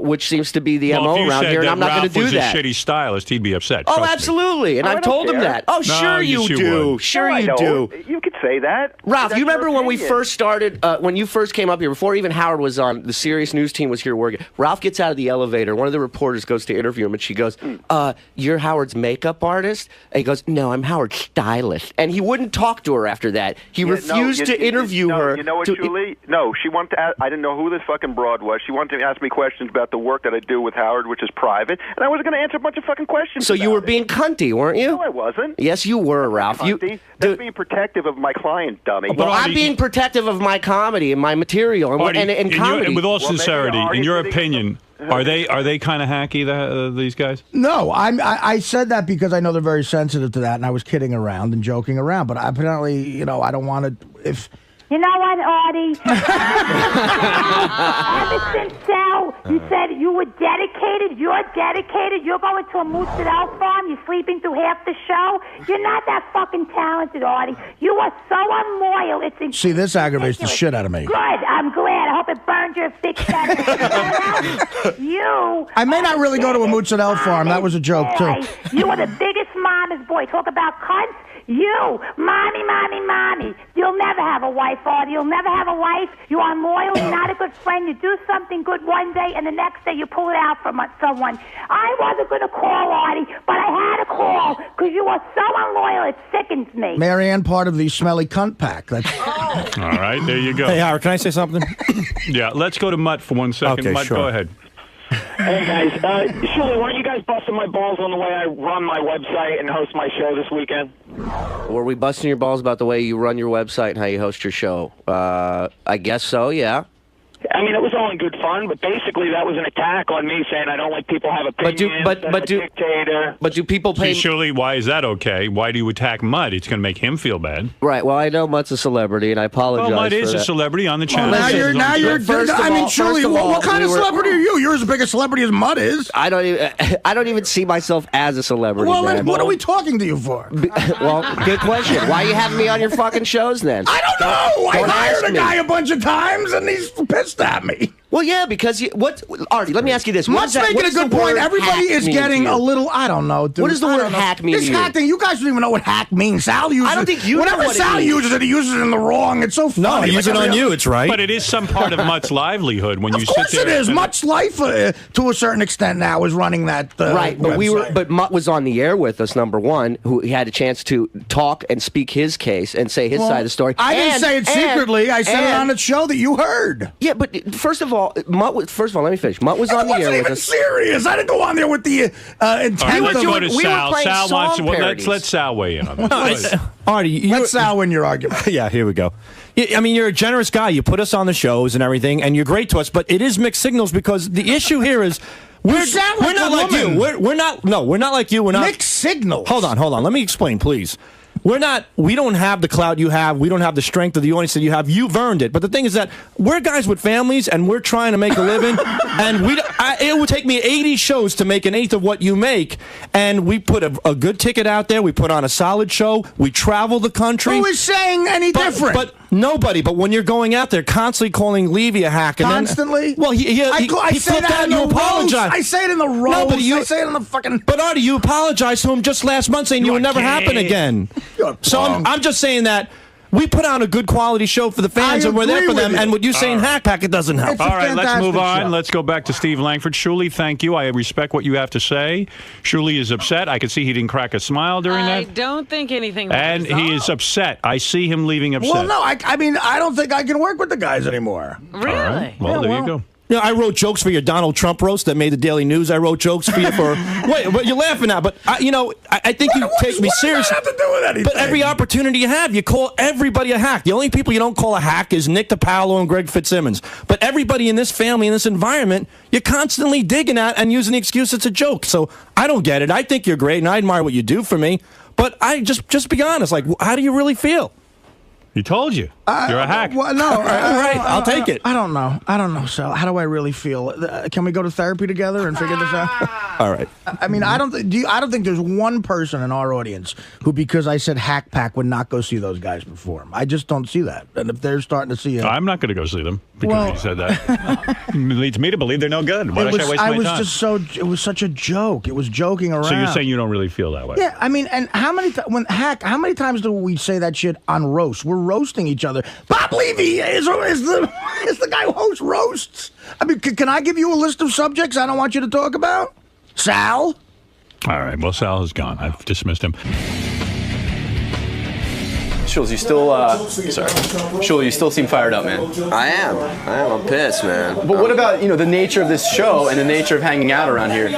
which seems to be the Well, if MO you around said here, and that I'm not going Ralph to do was that. a shitty stylist, he'd be upset. Oh, trust me. absolutely, and I I've don't told him care. that. Oh, No, sure yes, you do. would. Sure No, I you don't. do. You could say that. Ralph, That's you remember your when we opinion. first started, when you first came up here, before even Howard was on, the serious news team was here working. Ralph gets out of the elevator. One of the reporters goes to interview him, and she goes, you're Howard's makeup artist? And he goes, no, I'm Howard's stylist. And he wouldn't talk to her after that. He refused to interview her. You know what, to- Julie? No, she wanted to ask, I didn't know who this fucking broad was. She wanted to ask me questions about the work that I do with Howard, which is private, and I was going to answer a bunch of fucking questions. So you were being cunty, weren't you? No, I wasn't. Yes, you were, Ralph. That's being protective of my client, dummy. Well, I'm being protective of my comedy and my material and, Artie, and in comedy. with all sincerity, in your opinion, are they kind of hacky? These guys? No, I said that because I know they're very sensitive to that, and I was kidding around and joking around. But apparently, I don't want to. If You know what, Artie? Ever since Sal, you said you were dedicated. You're dedicated. You're going to a mozzarella farm. You're sleeping through half the show. You're not that fucking talented, Artie. You are so unloyal. It's see, this aggravates the shit out of me. good. I'm glad. I hope it burned your thick fat. You. I may not really go to a mozzarella farm. That was a joke too. You are the biggest mama's boy. Talk about cunts. You, mommy. You'll never have a wife, Artie. You'll never have a wife. You're unloyal. You're not a good friend. You do something good one day, and the next day you pull it out from someone. I wasn't going to call, Artie, but I had to call because you are so unloyal. It sickens me. Marianne, part of the smelly cunt pack. That's All right, there you go. Hey, Howard, can I say something? Yeah, let's go to Mutt for 1 second. Okay, Mutt, sure. go ahead. Hey guys, Shirley, weren't you guys busting my balls on the way I run my website and host my show this weekend? Were we busting your balls about the way you run your website and how you host your show? I guess so, yeah. I mean, it was all in good fun, but basically that was an attack on me saying I don't like people have opinions. I'm a dictator. But do people pay? See, surely, why is that okay? Why do you attack Mutt? It's going to make him feel bad. Right. Well, I know Mutt's a celebrity, and I apologize. Well, Mutt for is a that. celebrity on the channel. now you're. First of I mean, all- truly, first of all, what kind of we were- celebrity are you? You're as big a celebrity as Mutt is. I don't even see myself as a celebrity. Well, man. then what are we talking to you for? Well, good question. Why are you having me on your fucking shows then? I don't know. I Don't hired ask a me. guy a bunch of times, and he's pissed at me. Well, yeah, because Artie, let me ask you this. Mutt's making a good point. Everybody is getting a little. I don't know, dude. What does the I word don't know. hack mean This to you? hack thing. You guys don't even know what hack means. Sal uses. I don't think you know Whenever what it Sal means. uses it, he uses it in the wrong. It's so funny. use it on you. It's right. But it is some part of Mutt's livelihood when you Of course sit it there. is. Mutt's life, to a certain extent, now is running that. Right, but website. but Mutt was on the air with us. Number one, who he had a chance to talk and speak his case and say his Well, side of the story. I didn't say it secretly. I said it on the show that you heard. Yeah, but first of all, all, first of all, let me finish. Mutt was on the air with us. Serious. I didn't go on there with the intent. Right, let's go to we Sal. were playing Sal song wants. parodies. Let Sal weigh in on this. Artie, let Sal win your argument. Yeah, here we go. I mean, you're a generous guy. You put us on the shows and everything, and you're great to us. But it is mixed signals because the issue here is we're not like you. We're not. No, we're not like you. We're not mixed signals. Hold on. Let me explain, please. We don't have the clout you have. We don't have the strength of the audience that you have. You've earned it. But the thing is that we're guys with families, and we're trying to make a living. And it would take me 80 shows to make an eighth of what you make. And we put a good ticket out there. We put on a solid show. We travel the country. Who is saying any different? But nobody. But when you're going out there, constantly calling Levy a hack. And constantly? Well, he say that in the apologize. I say it in the roast. No, but I say it in the fucking... But Artie, you apologized to him just last month saying you would never happen again. So I'm just saying that we put on a good quality show for the fans, and we're there for them. And what you saying, hack pack, it doesn't help. All right, let's move on. Let's go back to Steve Langford. Shuli, thank you. I respect what you have to say. Shuli is upset. I could see he didn't crack a smile during that. I don't think anything. And he is upset. I see him leaving upset. Well, no, I mean, I don't think I can work with the guys anymore. Really? All right. Well, there you go. You know, I wrote jokes for your Donald Trump roast that made the Daily News. I wrote jokes for you for... Wait, but you're laughing at. But, I think you take me seriously. What does that have to do with anything? But every opportunity you have, you call everybody a hack. The only people you don't call a hack is Nick DiPaolo and Greg Fitzsimmons. But everybody in this family, in this environment, you're constantly digging at and using the excuse it's a joke. So I don't get it. I think you're great, and I admire what you do for me. But I just be honest. Like, how do you really feel? He told you. You're a hack. Well, no. All right, I'll take it. I don't know, Sal. How do I really feel? Can we go to therapy together and figure this out? All right. I mean, I don't think there's one person in our audience who, because I said hack pack, would not go see those guys perform. I just don't see that. And if they're starting to see it, I'm not going to go see them because he said that. It leads me to believe they're no good. Why should I waste my time? It was such a joke. It was joking around. So you're saying you don't really feel that way? Yeah, I mean, and how many times do we say that shit on roast? We're roasting each other. Bob Levy is the guy who hosts roasts. I mean, can I give you a list of subjects I don't want you to talk about? Sal? All right, well, Sal is gone. I've dismissed him. Schultz, you still, Schultz, you still seem fired up, man. I am. I'm pissed, man. But what about, the nature of this show and the nature of hanging out around here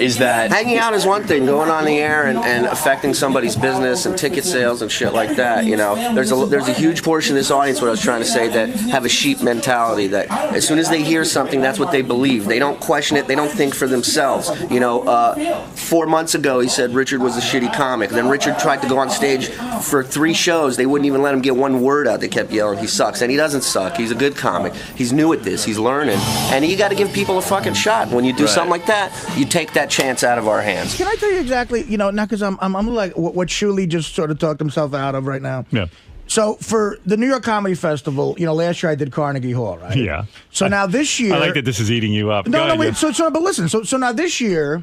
is that... Hanging out is one thing. Going on the air and affecting somebody's business and ticket sales and shit like that, There's a huge portion of this audience, what I was trying to say, that have a sheep mentality, that as soon as they hear something, that's what they believe. They don't question it. They don't think for themselves. 4 months ago, he said Richard was a shitty comic. Then Richard tried to go on stage for 3 shows. They wouldn't even let him get one word out. They kept yelling, he sucks. And he doesn't suck. He's a good comic. He's new at this. He's learning. And you got to give people a fucking shot. When you do something like that, you take that chance out of our hands. Can I tell you exactly, now because I'm like what Shuli just sort of talked himself out of right now? Yeah. So for the New York Comedy Festival, last year I did Carnegie Hall, right? Yeah. So now this year... I like that this is eating you up. No, wait. But listen. So now this year...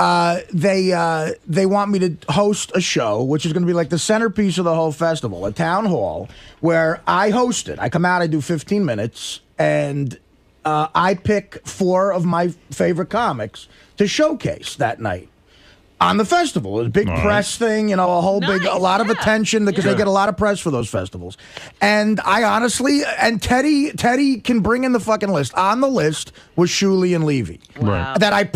they want me to host a show, which is going to be like the centerpiece of the whole festival, a town hall, where I host it. I come out, I do 15 minutes, and I pick 4 of my favorite comics to showcase that night on the festival. It was a big press thing, a lot of attention because they get a lot of press for those festivals. And I honestly, and Teddy can bring in the fucking list. On the list was Shuli and Levy. Wow. That I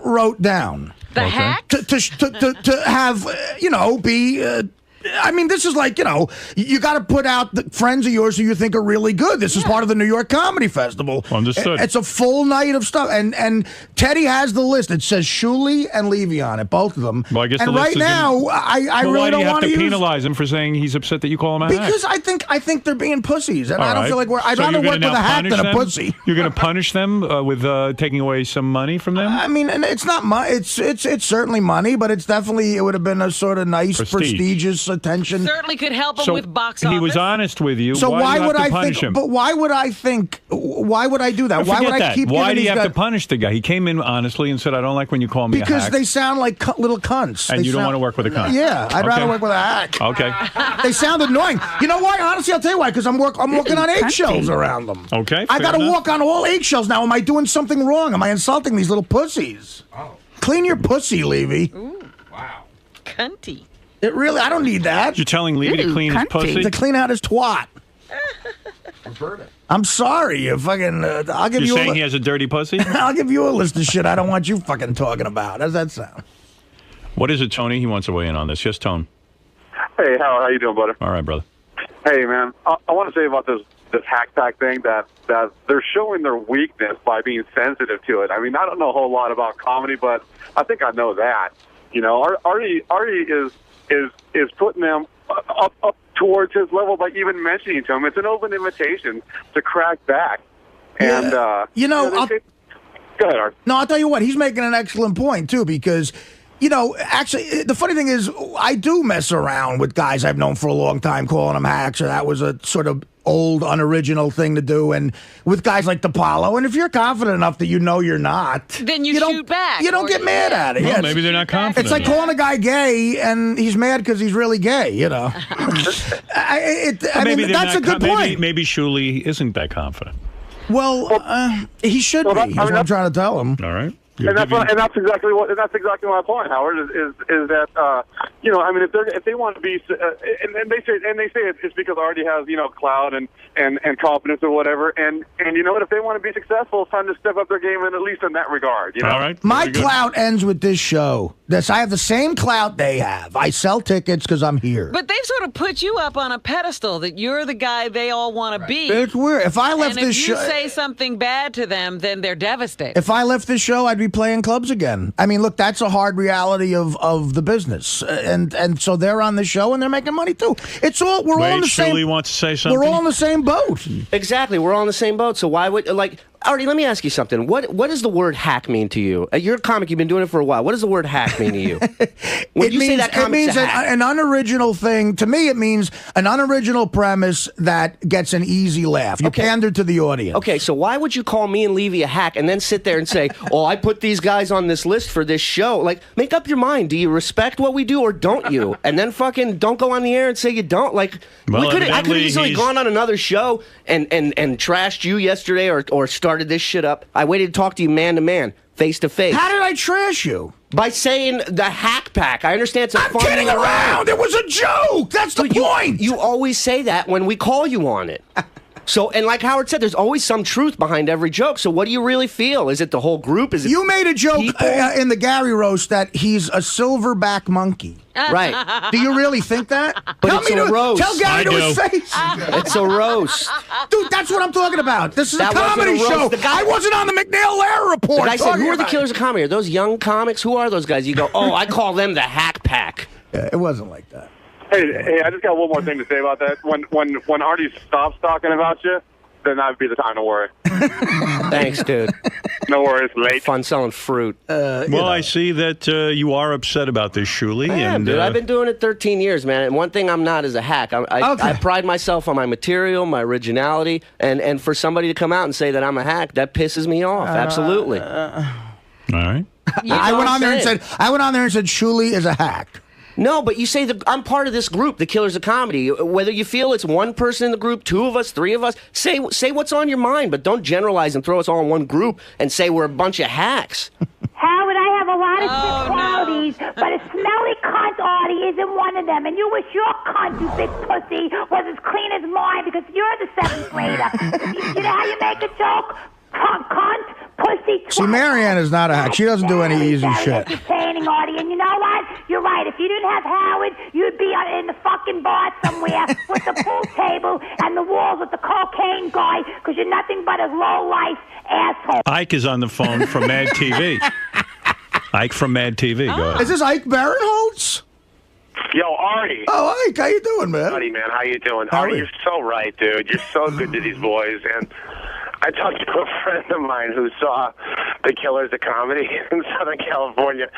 wrote down. The hack? To have, be... I mean, this is like, you got to put out the friends of yours who you think are really good. This is part of the New York Comedy Festival. Understood. It's a full night of stuff. And Teddy has the list. It says Shuli and Levy on it, both of them. Well, I guess and the list right now, I really don't want to use... Why do you have to penalize him for saying he's upset that you call him a hack? Because I think they're being pussies. And All I don't right. feel like I'd rather work with a hack than a pussy. You're going to punish them with taking away some money from them? I mean, and it's not money. It's certainly money, but it would have been a sort of nice, prestigious attention. Certainly could help him with box office. He was honest with you. So why would I punish think? him? But why would I think? Why would I do that? Why would I keep? Why do you have guys... to punish the guy? He came in honestly and said, "I don't like when you call me a hack." Because they sound like little cunts. And you don't want to work with a cunt. Yeah, I'd rather work with a hack. Okay. They sound annoying. You know why? Honestly, I'll tell you why. Because I'm working on eggshells around them. Okay. I got to walk on all eggshells now. Am I doing something wrong? Am I insulting these little pussies? Oh. Clean your pussy, Levy. Ooh. Wow. Cunty. I don't need that. You're telling Levy to clean his pussy? To clean out his twat. I'm sorry. You fucking. I'll give You're you. saying he has a dirty pussy? I'll give you a list of shit I don't want you fucking talking about. How's that sound? What is it, Tony? He wants to weigh in on this. Yes, Tone. Hey, how you doing, brother? All right, brother. Hey, man. I want to say about this hack pack thing that they're showing their weakness by being sensitive to it. I mean, I don't know a whole lot about comedy, but I think I know that. You know, Artie is putting them up towards his level by even mentioning to him. It's an open invitation to crack back. And Go ahead, Art. No, I'll tell you what. He's making an excellent point too, because. You know, actually, the funny thing is, I do mess around with guys I've known for a long time, calling them hacks, or that was a sort of old, unoriginal thing to do, and with guys like DePaulo. And if you're confident enough that you know you're not, then you shoot back. You don't get mad at it. Well, Yeah, maybe they're not confident. It's like calling a guy gay, and he's mad because he's really gay, you know. I mean, that's a good point. Maybe Shuley isn't that confident. Well, he should be. That's what I'm trying to tell him. All right. And that's exactly my point, Howard. Is that you know, I mean, if they want to be, and they say it's because Artie has, you know, clout and confidence or whatever, and you know what, if they want to be successful, it's time to step up their game, and at least in that regard. You know? All right. My clout ends with this show. I have the same clout they have. I sell tickets because I'm here. But they've sort of put you up on a pedestal that you're the guy they all want to be. It's weird. If I left and this if you show, say something bad to them, then they're devastated. if I left this show, I'd be playing clubs again. I mean, look, that's a hard reality of the business, and so they're on the show and they're making money too. It's all we're all in the same. Shuley wants to say something. We're all in the same boat. Exactly, we're all in the same boat. So why would Artie? Let me ask you something. What does the word hack mean to you? You're a comic. You've been doing it for a while. What does the word hack mean to you? When you say that it means a hack, an unoriginal thing. To me, it means an unoriginal premise that gets an easy laugh. You pander to the audience. Okay, so why would you call me and Levy a hack and then sit there and say, "Oh, I put these guys on this list for this show"? Like, make up your mind. Do you respect what we do or don't you? And then fucking don't go on the air and say you don't. Like, Well, I could have evidently easily he's- gone on another show and trashed you yesterday or started this shit up. I waited to talk to you man to man, face to face. How did I trash you? By saying the hack pack. I understand it's a fun kidding little around. It was a joke. That's the point. You always say that when we call you on it. So, and like Howard said, there's always some truth behind every joke. So what do you really feel? Is it the whole group? Is it You made a joke in the Gary roast that he's a silverback monkey. Right. Do you really think that? But Tell it's me a roast. Tell Gary to his face. It's a roast. Dude, that's what I'm talking about. This is That a wasn't comedy a roast. show. The guy- I wasn't on the McNeil-Lehrer report. The guy said, talking who are the about killers of comedy? Are those young comics? Who are those guys? You go, oh, I call them the hack pack. Yeah, it wasn't like that. Hey, I just got one more thing to say about that. When Artie stops talking about you, then that would be the time to worry. Thanks, dude. No worries, late. Fun selling fruit. Well, I see that you are upset about this, Shuley. I am, and dude. I've been doing it 13 years, man. And one thing I'm not is a hack. I pride myself on my material, my originality, and for somebody to come out and say that I'm a hack, that pisses me off. Absolutely. All right. I went on there and said Shuley is a hack. No, but you say I'm part of this group, the Killers of Comedy. Whether you feel it's one person in the group, two of us, three of us, say what's on your mind, but don't generalize and throw us all in one group and say we're a bunch of hacks. Howard, I have a lot of good qualities, but a smelly cunt Artie isn't one of them. And you wish your cunt, you big pussy, was as clean as mine because you're the 7th grader. You know how you make a joke? Cunt, pussy, See, Marianne is not a hack. She doesn't do any easy shit. entertaining, Artie. And you know what? You're right. If you didn't have Howard, you'd be in the fucking bar somewhere with the pool table and the walls with the cocaine guy because you're nothing but a low-life asshole. Ike is on the phone from Mad TV. Ike from Mad TV. Go ahead. Is this Ike Barinholtz? Yo, Artie. Oh, Ike, how you doing, man? Artie, man, how you doing? Artie, you're so right, dude. You're so good to these boys. And I talked to a friend of mine who saw the Killers of Comedy in Southern California.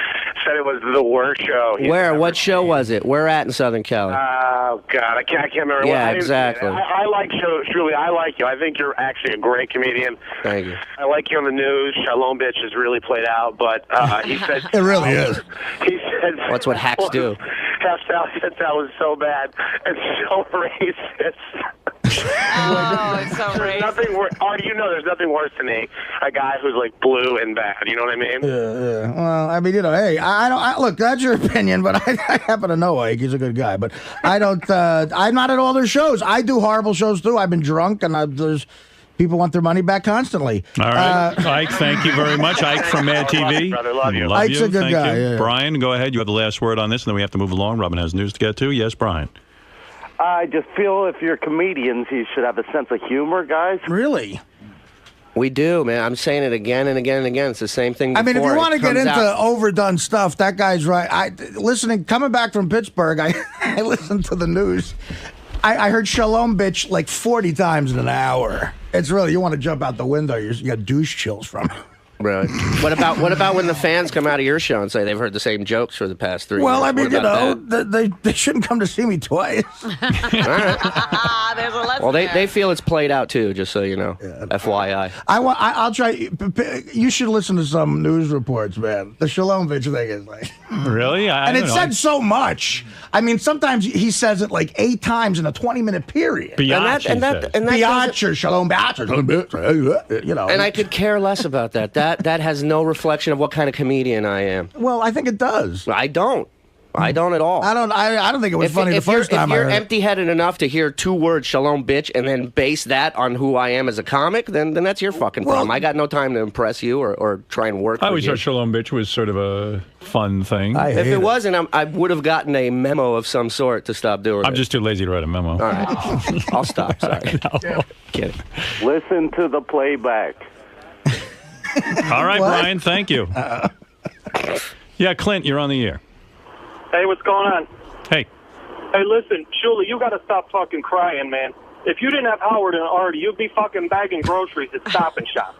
Said it was the worst show. Where? What show was it? Where at in Southern Cali? Oh, God, I can't remember. Yeah, exactly. I like you, truly, I like you. I think you're actually a great comedian. Thank you. I like you on the news. Shalom Bitch has really played out, but he said... It really is. He said... Well, that's what hacks do. That was so bad and so racist. Oh, it's so There's nothing worse. Artie, you know, there's nothing worse than a guy who's like blue and bad. You know what I mean? Yeah. Well, I mean, hey, look, that's your opinion, but I happen to know Ike. He's a good guy, but I don't. I'm not at all their shows. I do horrible shows too. I've been drunk, and there's people want their money back constantly. All right, Ike, thank you very much. Ike from Mad TV. Love you. Ike's a good Thank guy. you. Yeah. Brian, go ahead. You have the last word on this, and then we have to move along. Robin has news to get to. Yes, Brian. I just feel if you're comedians, you should have a sense of humor, guys. Really? We do, man. I'm saying it again and again and again. It's the same thing. I mean, if you want to get into out. overdone stuff, that guy's right. Coming back from Pittsburgh, I listened to the news. I heard Shalom bitch like 40 times in an hour. It's really, you want to jump out the window. You got douche chills from it. Right. What about when the fans come out of your show and say they've heard the same jokes for the past 3 years? Well, I mean, What about they shouldn't come to see me twice. All right. There's a lesson Well, there. they feel it's played out too, just so you know. FYI. I'll try. You should listen to some news reports, man. The Shalom bitch thing is like really, and it said so much. I mean, sometimes he says it like 8 times in a 20-minute period. Biatch, Biatch or Shalom Biatch, you know. And I could care less about that. That has no reflection of what kind of comedian I am. Well, I think it does. I don't. I don't at all. I don't think it was funny the first time If you're I heard it. empty-headed enough to hear 2 words, shalom bitch, and then base that on who I am as a comic, then that's your fucking problem. I got no time to impress you or try and work I with always you. thought Shalom Bitch was sort of a fun thing. If it wasn't, I would have gotten a memo of some sort to stop doing it. I'm just too lazy to write a memo. All right. I'll stop. Sorry. Kidding. Listen to the playback. All right, Brian, thank you. Yeah, Clint, you're on the air. Hey, what's going on? Hey. Hey, listen, Shuli, you got to stop fucking crying, man. If you didn't have Howard and Artie, you'd be fucking bagging groceries at Stop and Shop.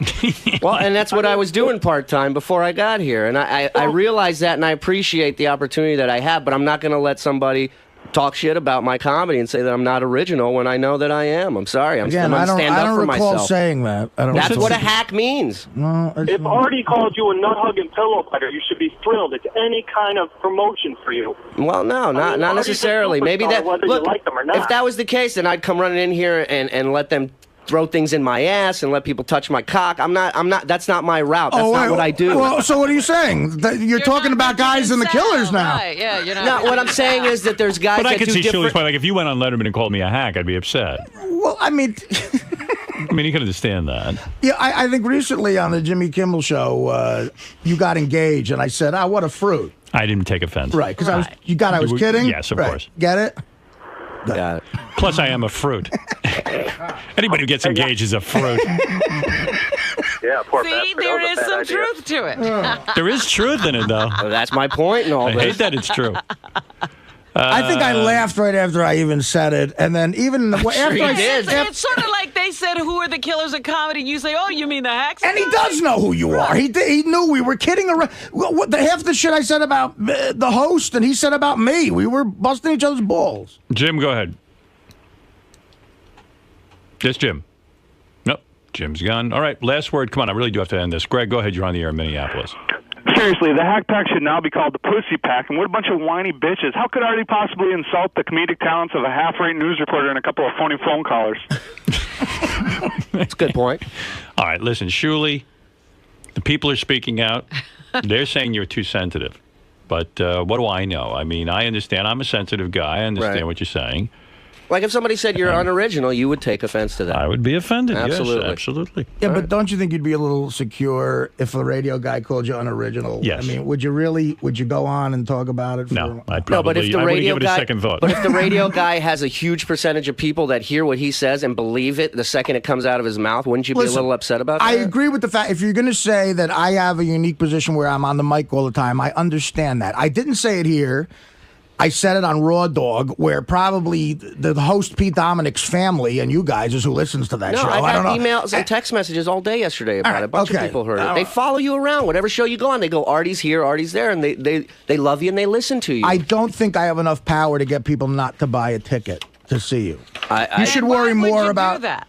Well, and that's what I was doing part-time before I got here. And I realize that, and I appreciate the opportunity that I have, but I'm not going to let somebody talk shit about my comedy and say that I'm not original when I know that I am. I'm sorry. I'm Again, going to stand up for myself. I don't recall saying that. That's what a hack means. No, if Artie called you a nut-hugging pillow fighter, you should be thrilled. It's any kind of promotion for you. Well, no, not necessarily. Maybe that. Whether Look, you like them or not. if that was the case, then I'd come running in here and let them throw things in my ass and let people touch my cock. I'm not. That's not my route. That's not what I do. Well, so what are you saying? That you're talking about guys in the Killers now. Right, yeah, you're not. No, what I'm saying is that there's guys But I that could do see different. Shuli's point. Like, if you went on Letterman and called me a hack, I'd be upset. Well, I mean, you can understand that. yeah, I think recently on the Jimmy Kimmel show, you got engaged, and I said, what a fruit. I didn't take offense. Right, because I was kidding? Yes, of Right. course. Get it? Got it. Plus, I am a fruit. Anybody who gets engaged is a fruit. Yeah, poor See, bastard. there That was is a bad some idea. truth to it. There is truth in it, though. Well, that's my point in all I this. hate that it's true. I think I laughed right after I even said it, and then even after I did. It's sort of like they said, "Who are the killers of comedy?" You say, "Oh, you mean the hacks?" And he does know who you are. He knew we were kidding around. Half the shit I said about the host and he said about me, we were busting each other's balls. Jim, go ahead. Yes, Jim. Nope, Jim's gone. All right, last word. Come on, I really do have to end this. Greg, go ahead. You're on the air in Minneapolis. Seriously, the Hack Pack should now be called the Pussy Pack, and what a bunch of whiny bitches. How could Artie possibly insult the comedic talents of a half-rate news reporter and a couple of phony phone callers? That's a good point. All right, listen, Shuli, the people are speaking out. They're saying you're too sensitive. But what do I know? I mean, I understand. I'm a sensitive guy. I understand what you're saying. Like if somebody said you're unoriginal, you would take offense to that. I would be offended. Absolutely. Yes, absolutely. Yeah, but don't you think you'd be a little secure if a radio guy called you unoriginal? Yes. I mean, would you go on and talk about it? No, I'd probably, No, but if the I wouldn't radio give it guy, a second thought. But if the radio guy has a huge percentage of people that hear what he says and believe it the second it comes out of his mouth, wouldn't you be a little upset about that? I agree with the fact, if you're going to say that I have a unique position where I'm on the mic all the time, I understand that. I didn't say it here. I said it on Raw Dog, where probably the host Pete Dominic's family and you guys is who listens to that No, show. I don't got know. emails and text messages all day yesterday about it. A bunch of people heard it. They right. follow you around. Whatever show you go on, they go, Artie's here, Artie's there, and they love you and they listen to you. I don't think I have enough power to get people not to buy a ticket to see you. You should And worry why would more you about do that.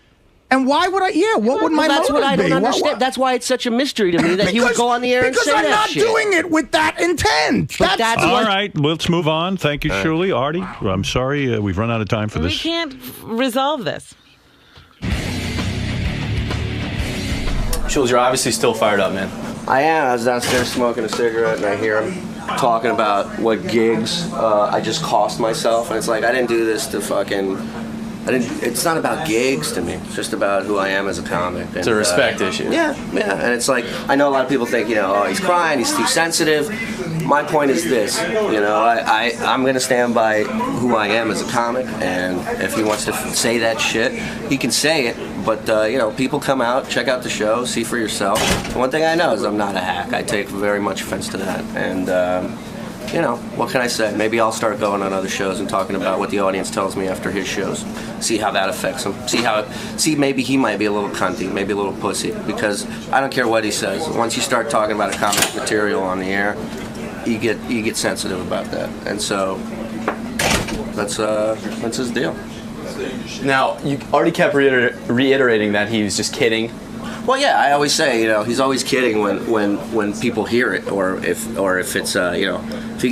And why would I? Yeah, what would my That's motive what I don't be? understand. That's why it's such a mystery to me that he would go on the air and say because I'm that not shit. doing it with that intent. But that's All what. right, let's move on. Thank you, Shuli. Artie, I'm sorry we've run out of time for We this. can't resolve this. Jules, you're obviously still fired up, man. I am. I was downstairs smoking a cigarette, and I hear him talking about what gigs I just cost myself, and it's like I didn't do this to fucking. It's not about gigs to me. It's just about who I am as a comic. It's a respect issue. Yeah, and it's like I know a lot of people think, oh, he's crying, he's too sensitive. My point is this, I'm gonna stand by who I am as a comic, and if he wants to say that shit, he can say it. But people come out, check out the show, see for yourself. One thing I know is I'm not a hack. I take very much offense to that, and. What can I say? Maybe I'll start going on other shows and talking about what the audience tells me after his shows. See how that affects him. See maybe he might be a little cunty, maybe a little pussy. Because I don't care what he says. Once you start talking about a comic material on the air, you get sensitive about that. And so that's his deal. Now, you already kept reiterating that he was just kidding. Well, yeah, I always say, he's always kidding when people hear it, or if it's, if he